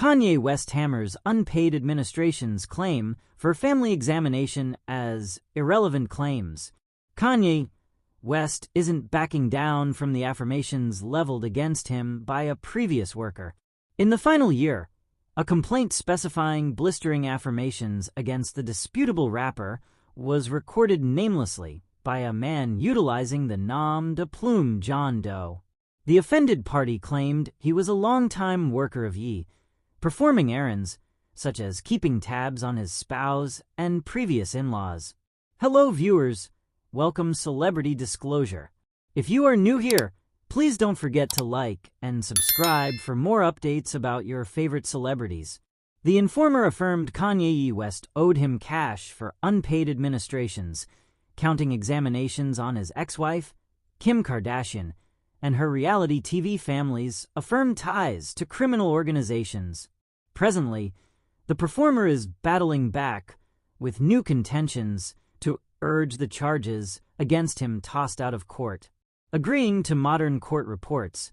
Kanye West hammers unpaid administration's claim for family examination as irrelevant claims. Kanye West isn't backing down from the affirmations leveled against him by a previous worker. In the final year, a complaint specifying blistering affirmations against the disputable rapper was recorded namelessly by a man utilizing the nom de plume John Doe. The offended party claimed he was a longtime worker of Ye, performing errands such as keeping tabs on his spouse and previous in-laws. Hello viewers, welcome Celebrity Disclosure. If you are new here, please don't forget to like and subscribe for more updates about your favorite celebrities. The informer affirmed Kanye Ye West owed him cash for unpaid administrations, counting examinations on his ex-wife, Kim Kardashian, and her reality TV family's affirmed ties to criminal organizations. Presently, the performer is battling back with new contentions to urge the charges against him tossed out of court. Agreeing to modern court reports,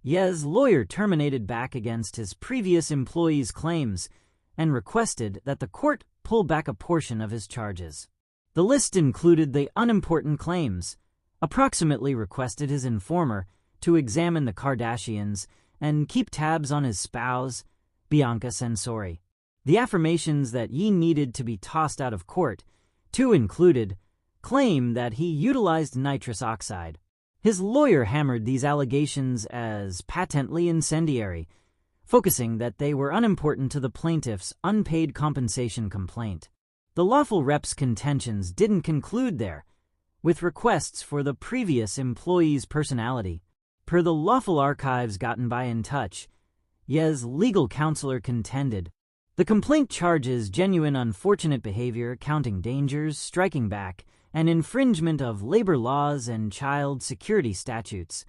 Ye's lawyer terminated back against his previous employee's claims and requested that the court pull back a portion of his charges. The list included the unimportant claims, approximately requested his informer to examine the Kardashians and keep tabs on his spouse, Bianca Censori. The affirmations that Ye needed to be tossed out of court, too, included claim that he utilized nitrous oxide. His lawyer hammered these allegations as patently incendiary, focusing that they were unimportant to the plaintiff's unpaid compensation complaint. The lawful rep's contentions didn't conclude there, with requests for the previous employee's personality. Per the lawful archives gotten by In Touch, Ye's legal counselor contended the complaint charges genuine unfortunate behavior, counting dangers, striking back, and infringement of labor laws and child security statutes.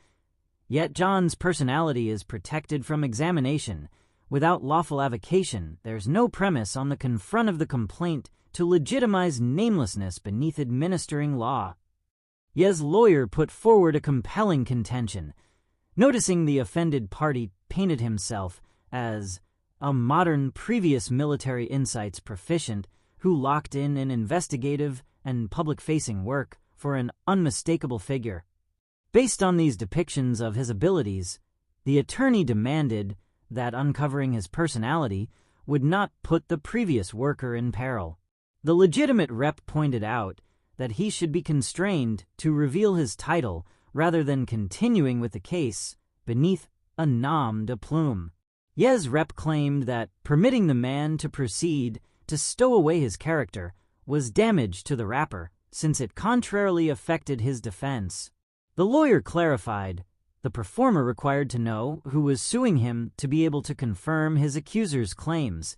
Yet John's personality is protected from examination. Without lawful avocation, there's no premise on the confront of the complaint to legitimize namelessness beneath administering law. Ye's lawyer put forward a compelling contention, noticing the offended party painted himself as a modern previous military insights proficient who locked in an investigative and public-facing work for an unmistakable figure. Based on these depictions of his abilities, the attorney demanded that uncovering his personality would not put the previous worker in peril. The legitimate rep pointed out that he should be constrained to reveal his title rather than continuing with the case beneath a nom de plume. Ye's rep claimed that permitting the man to proceed to stow away his character was damage to the rapper, since it contrarily affected his defense. The lawyer clarified the performer required to know who was suing him to be able to confirm his accuser's claims,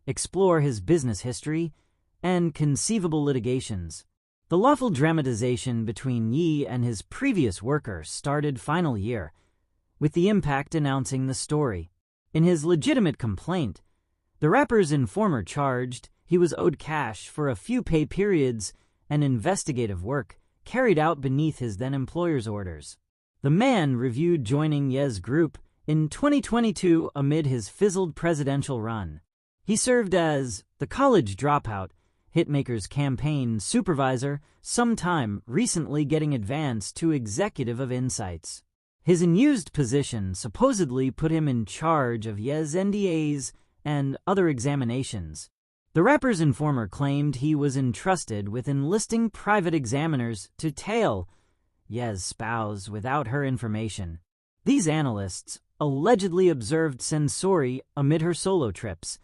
explore his business history, and conceivable litigations. The lawful dramatization between Ye and his previous worker started final year, with the impact announcing the story. In his legitimate complaint, the rapper's informer charged he was owed cash for a few pay periods and investigative work carried out beneath his then-employer's orders. The man reviewed joining Ye's group in 2022 amid his fizzled presidential run. He served as the college dropout, hitmaker's campaign supervisor, sometime recently getting advanced to executive of insights. His unused position supposedly put him in charge of Ye's NDAs and other examinations. The rapper's informer claimed he was entrusted with enlisting private examiners to tail Ye's spouse without her information. These analysts allegedly observed Censori amid her solo trips,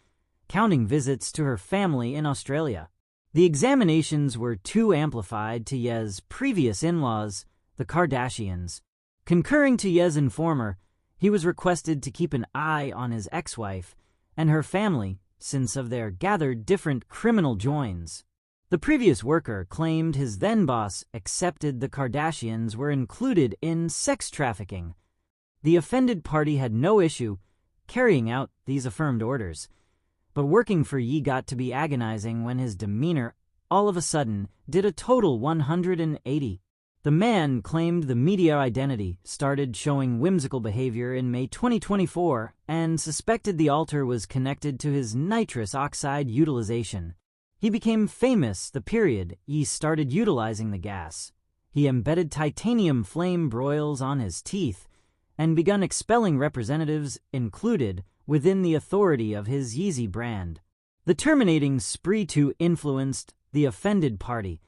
counting visits to her family in Australia. The examinations were too amplified to Ye's previous in-laws, the Kardashians. Concurring to Ye's informer, he was requested to keep an eye on his ex-wife and her family since of their gathered different criminal joins. The previous worker claimed his then-boss accepted the Kardashians were included in sex trafficking. The offended party had no issue carrying out these affirmed orders, but working for Ye got to be agonizing when his demeanor all of a sudden did a total 180. The man claimed the media identity started showing whimsical behavior in May 2024 and suspected the alter was connected to his nitrous oxide utilization. He became famous the period Ye started utilizing the gas. He embedded titanium flame broils on his teeth and begun expelling representatives included within the authority of his Yeezy brand. The terminating spree too influenced the offended party,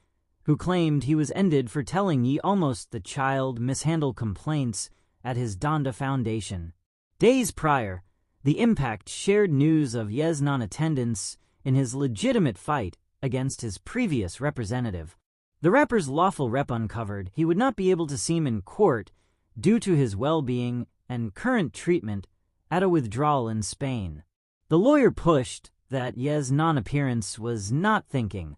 who claimed he was ended for telling Ye almost the child mishandle complaints at his Donda Foundation. Days prior, The Impact shared news of Ye's non-attendance in his legitimate fight against his previous representative. The rapper's lawful rep uncovered he would not be able to see him in court due to his well-being and current treatment at a withdrawal in Spain. The lawyer pushed that Ye's non-appearance was not thinking,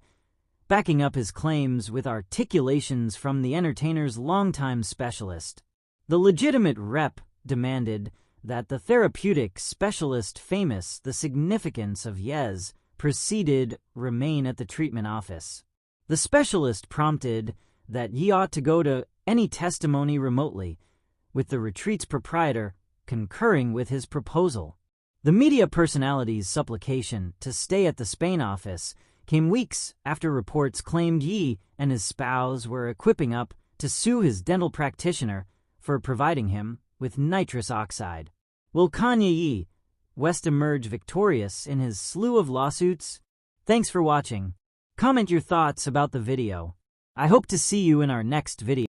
backing up his claims with articulations from the entertainer's longtime specialist. The legitimate rep demanded that the therapeutic specialist famous the significance of Ye's proceeded remain at the treatment office. The specialist prompted that Ye ought to go to any testimony remotely, with the retreat's proprietor concurring with his proposal. The media personality's supplication to stay at the Spain office came weeks after reports claimed Ye and his spouse were equipping up to sue his dental practitioner for providing him with nitrous oxide. Will Kanye Ye West emerge victorious in his slew of lawsuits? Thanks for watching. Comment your thoughts about the video. I hope to see you in our next video.